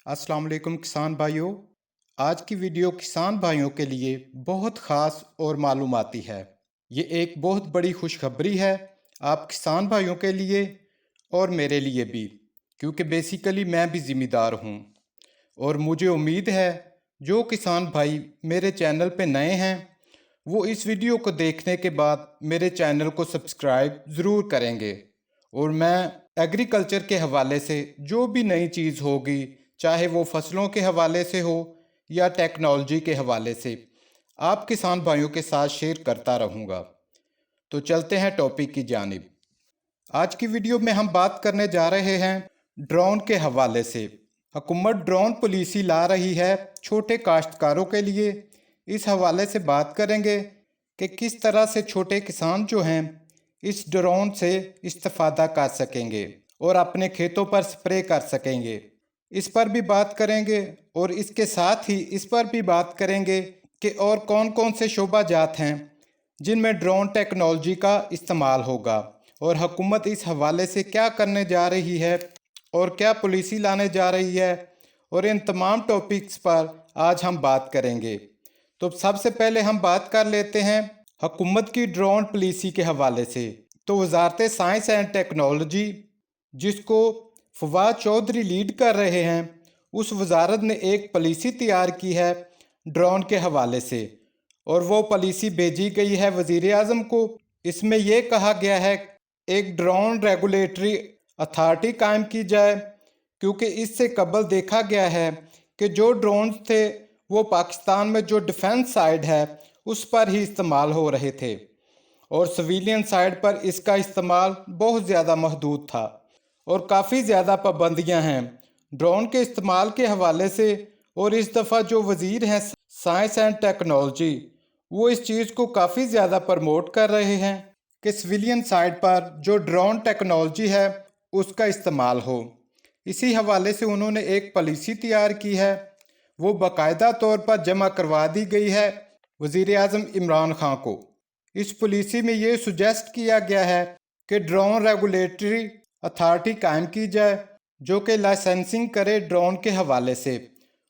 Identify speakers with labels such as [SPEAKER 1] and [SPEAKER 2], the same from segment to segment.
[SPEAKER 1] अस्सलाम वालेकुम किसान भाइयों। आज की वीडियो किसान भाइयों के लिए बहुत ख़ास और मालूमाती है। ये एक बहुत बड़ी खुशखबरी है आप किसान भाइयों के लिए और मेरे लिए भी, क्योंकि बेसिकली मैं भी ज़िम्मेदार हूँ। और मुझे उम्मीद है जो किसान भाई मेरे चैनल पे नए हैं वो इस वीडियो को देखने के बाद मेरे चैनल को सब्सक्राइब ज़रूर करेंगे। और मैं एग्रीकल्चर के हवाले से जो भी नई चीज़ होगी, चाहे वो फसलों के हवाले से हो या टेक्नोलॉजी के हवाले से, आप किसान भाइयों के साथ शेयर करता रहूँगा। तो चलते हैं टॉपिक की जानिब। आज की वीडियो में हम बात करने जा रहे हैं ड्रोन के हवाले से। हुकूमत ड्रोन पॉलिसी ला रही है छोटे काश्तकारों के लिए। इस हवाले से बात करेंगे कि किस तरह से छोटे किसान जो हैं इस ड्रोन से इस्तेफादा कर सकेंगे और अपने खेतों पर स्प्रे कर सकेंगे। इस पर भी बात करेंगे और इसके साथ ही इस पर भी बात करेंगे कि और कौन कौन से शोबा जात हैं जिनमें ड्रोन टेक्नोलॉजी का इस्तेमाल होगा और हुकूमत इस हवाले से क्या करने जा रही है और क्या पॉलिसी लाने जा रही है, और इन तमाम टॉपिक्स पर आज हम बात करेंगे। तो सबसे पहले हम बात कर लेते हैं हुकूमत की ड्रोन पॉलिसी के हवाले से। तो वजारत साइंस एंड टेक्नोलॉजी, जिसको फवाद चौधरी लीड कर रहे हैं, उस वजारत ने एक पॉलिसी तैयार की है ड्रोन के हवाले से और वो पॉलिसी भेजी गई है वज़ीर आज़म को। इसमें यह कहा गया है एक ड्रोन रेगुलेटरी अथॉरिटी कायम की जाए, क्योंकि इससे कबल देखा गया है कि जो ड्रोन्स थे वो पाकिस्तान में जो डिफेंस साइड है उस पर ही इस्तेमाल हो रहे थे और सिविलियन साइड पर इसका इस्तेमाल बहुत ज़्यादा महदूद था और काफ़ी ज़्यादा पाबंदियां हैं ड्रोन के इस्तेमाल के हवाले से। और इस दफ़ा जो वज़ीर हैं साइंस एंड टेक्नोलॉजी, वो इस चीज़ को काफ़ी ज़्यादा प्रमोट कर रहे हैं कि सिविलियन साइड पर जो ड्रोन टेक्नोलॉजी है उसका इस्तेमाल हो। इसी हवाले से उन्होंने एक पॉलिसी तैयार की है, वो बाकायदा तौर पर जमा करवा दी गई है वज़ीर आज़म इमरान खान को। इस पॉलिसी में ये सुजेस्ट किया गया है कि ड्रोन रेगुलेटरी अथॉरिटी कायम की जाए जो कि लाइसेंसिंग करे ड्रोन के हवाले से,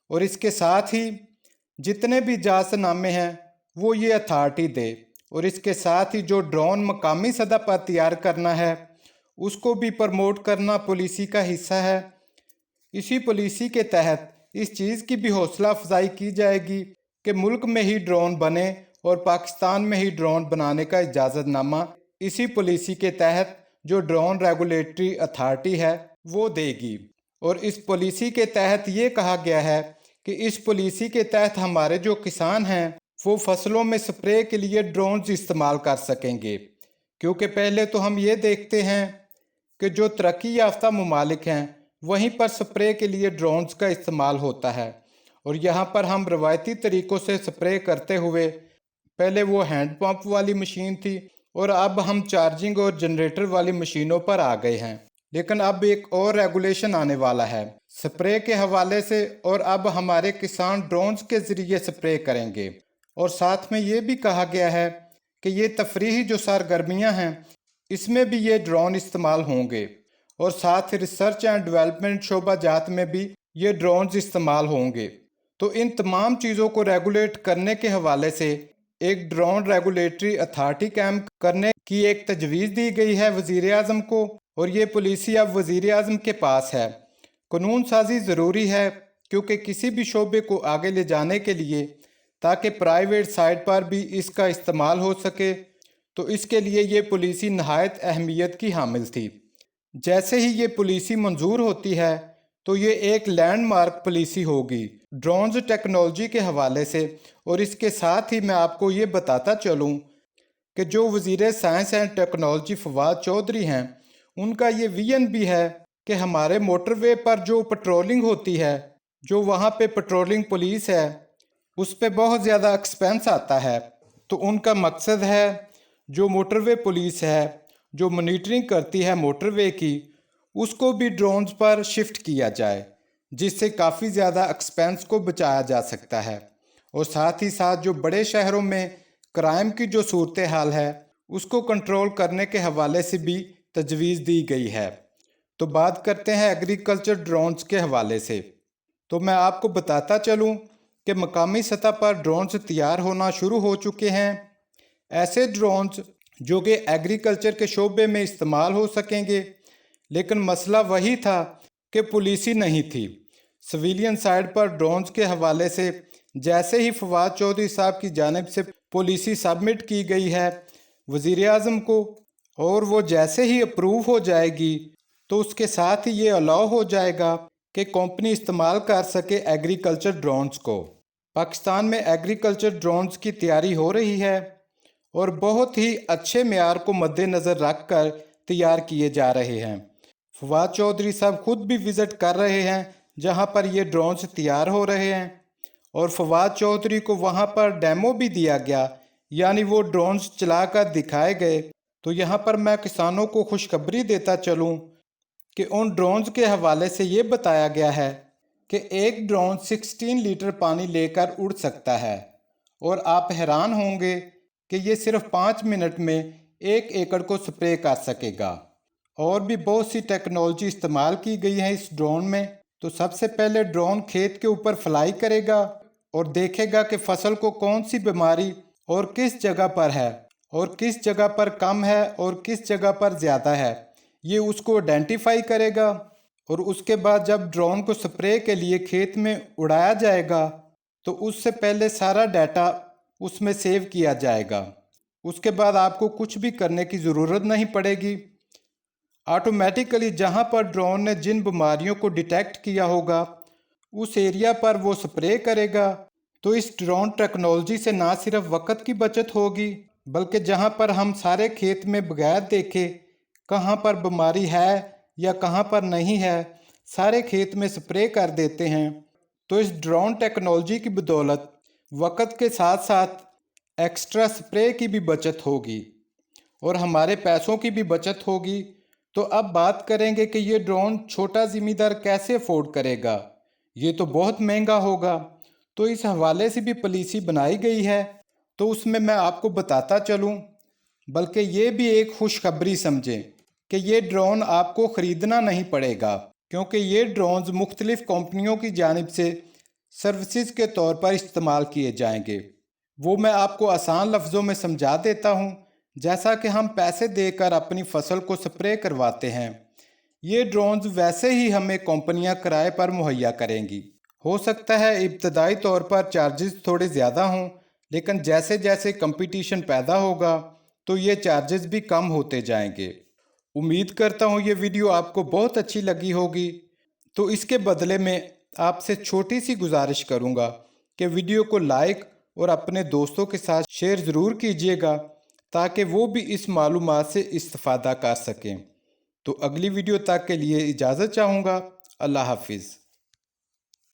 [SPEAKER 1] और इसके साथ ही जितने भी इजाज़तनामे हैं वो ये अथॉरिटी दे, और इसके साथ ही जो ड्रोन मकामी सतह पर तैयार करना है उसको भी प्रमोट करना पॉलिसी का हिस्सा है। इसी पॉलिसी के तहत इस चीज़ की भी हौसला अफजाई की जाएगी कि मुल्क में ही ड्रोन बने और पाकिस्तान में ही ड्रोन बनाने का इजाज़तनामा इसी पॉलिसी के तहत जो ड्रोन रेगुलेटरी अथॉरिटी है वो देगी। और इस पॉलिसी के तहत ये कहा गया है कि इस पॉलिसी के तहत हमारे जो किसान हैं वो फसलों में स्प्रे के लिए ड्रोन्स इस्तेमाल कर सकेंगे, क्योंकि पहले तो हम ये देखते हैं कि जो तरक्की याफ्ता ममालिक हैं वहीं पर स्प्रे के लिए ड्रोन्स का इस्तेमाल होता है, और यहाँ पर हम रवायती तरीक़ों से स्प्रे करते हुए पहले वो हैंड पंप वाली मशीन थी और अब हम चार्जिंग और जनरेटर वाली मशीनों पर आ गए हैं। लेकिन अब एक और रेगुलेशन आने वाला है स्प्रे के हवाले से, और अब हमारे किसान ड्रोन्स के ज़रिए स्प्रे करेंगे। और साथ में ये भी कहा गया है कि ये तफरीही जो सरगर्मियाँ हैं इसमें भी ये ड्रोन इस्तेमाल होंगे, और साथ ही रिसर्च एंड डेवलपमेंट शोबा जात में भी ये ड्रोन्स इस्तेमाल होंगे। तो इन तमाम चीज़ों को रेगुलेट करने के हवाले से एक ड्रोन रेगुलेटरी अथॉरिटी कायम करने की एक तजवीज़ दी गई है वज़ीर आज़म को, और ये पॉलिसी अब वज़ीर आज़म के पास है। कानून साजी ज़रूरी है क्योंकि किसी भी शोबे को आगे ले जाने के लिए ताकि प्राइवेट साइड पर भी इसका इस्तेमाल हो सके, तो इसके लिए ये पॉलिसी नहायत अहमियत की हामिल थी। जैसे ही ये पॉलिसी मंजूर होती है तो ये एक लैंडमार्क पॉलिसी होगी ड्रोन्स टेक्नोलॉजी के हवाले से। और इसके साथ ही मैं आपको ये बताता चलूँ कि जो वज़ीर science and technology Fawad Chaudhry हैं उनका ये विजन भी है कि हमारे मोटरवे पर जो पेट्रोलिंग होती है, जो वहाँ पे पेट्रोलिंग पुलिस है, उस पर बहुत ज़्यादा एक्सपेंस आता है। तो उनका मकसद है जो मोटरवे पुलिस है जो मॉनिटरिंग करती है मोटरवे की, उसको भी ड्रोन्स पर शिफ्ट किया जाए, जिससे काफ़ी ज़्यादा एक्सपेंस को बचाया जा सकता है। और साथ ही साथ जो बड़े शहरों में क्राइम की जो सूरत हाल है उसको कंट्रोल करने के हवाले से भी तजवीज़ दी गई है। तो बात करते हैं एग्रीकल्चर ड्रोन्स के हवाले से। तो मैं आपको बताता चलूं कि मकामी सतह पर ड्रोन्स तैयार होना शुरू हो चुके हैं। ऐसे ड्रोन्स जो कि एग्रीकल्चर के शोबे में इस्तेमाल हो सकेंगे, लेकिन मसला वही था कि पॉलिसी नहीं थी। सिविलियन साइड पर ड्रोन्स के हवाले से जैसे ही फवाद चौधरी साहब की जानिब से पॉलिसी सबमिट की गई है वज़ीर आज़म को, और वो जैसे ही अप्रूव हो जाएगी तो उसके साथ ही ये अलाउ हो जाएगा कि कंपनी इस्तेमाल कर सके एग्रीकल्चर ड्रोन्स को। पाकिस्तान में एग्रीकल्चर ड्रोन्स की तैयारी हो रही है और बहुत ही अच्छे मेयार को मद्देनज़र रख कर तैयार किए जा रहे हैं। फवाद चौधरी साहब खुद भी विज़िट कर रहे हैं जहां पर ये ड्रोन्स तैयार हो रहे हैं, और फवाद चौधरी को वहां पर डेमो भी दिया गया, यानी वो ड्रोन्स चलाकर दिखाए गए। तो यहाँ पर मैं किसानों को खुशखबरी देता चलूँ कि उन ड्रोन्स के हवाले से ये बताया गया है कि एक ड्रोन 16 लीटर पानी लेकर उड़ सकता है, और आप हैरान होंगे कि ये सिर्फ 5 मिनट में 1 एकड़ को स्प्रे कर सकेगा। और भी बहुत सी टेक्नोलॉजी इस्तेमाल की गई है इस ड्रोन में। तो सबसे पहले ड्रोन खेत के ऊपर फ्लाई करेगा और देखेगा कि फसल को कौन सी बीमारी और किस जगह पर है, और किस जगह पर कम है और किस जगह पर ज़्यादा है, ये उसको आइडेंटिफाई करेगा। और उसके बाद जब ड्रोन को स्प्रे के लिए खेत में उड़ाया जाएगा तो उससे पहले सारा डाटा उसमें सेव किया जाएगा। उसके बाद आपको कुछ भी करने की ज़रूरत नहीं पड़ेगी। ऑटोमेटिकली जहां पर ड्रोन ने जिन बीमारियों को डिटेक्ट किया होगा उस एरिया पर वो स्प्रे करेगा। तो इस ड्रोन टेक्नोलॉजी से ना सिर्फ वक्त की बचत होगी, बल्कि जहां पर हम सारे खेत में बगैर देखे कहां पर बीमारी है या कहां पर नहीं है, सारे खेत में स्प्रे कर देते हैं। तो इस ड्रोन टेक्नोलॉजी की बदौलत वक्त के साथ साथ एक्स्ट्रा स्प्रे की भी बचत होगी और हमारे पैसों की भी बचत होगी। तो अब बात करेंगे कि ये ड्रोन छोटा ज़िम्मेदार कैसे अफोर्ड करेगा। ये तो बहुत महंगा होगा। तो इस हवाले से भी पॉलिसी बनाई गई है, तो उसमें मैं आपको बताता चलूँ, बल्कि ये भी एक खुशखबरी समझें कि ये ड्रोन आपको ख़रीदना नहीं पड़ेगा, क्योंकि ये ड्रोन्स मुख्तलिफ़ कंपनियों की जानिब से सर्विसेज के तौर पर इस्तेमाल किए जाएंगे। वो मैं आपको आसान लफ्ज़ों में समझा देता हूँ। जैसा कि हम पैसे देकर अपनी फसल को स्प्रे करवाते हैं, ये ड्रोन्स वैसे ही हमें कंपनियां किराए पर मुहैया करेंगी। हो सकता है इब्तदाई तौर पर चार्जेस थोड़े ज़्यादा हों, लेकिन जैसे जैसे कंपटीशन पैदा होगा तो ये चार्जेस भी कम होते जाएंगे। उम्मीद करता हूँ ये वीडियो आपको बहुत अच्छी लगी होगी। तो इसके बदले में आपसे छोटी सी गुजारिश करूँगा कि वीडियो को लाइक और अपने दोस्तों के साथ शेयर ज़रूर कीजिएगा, ताकि वो भी इस मालूमात से इस्तिफ़ादा कर सकें। तो अगली वीडियो तक के लिए इजाज़त चाहूँगा। अल्लाह हाफिज़।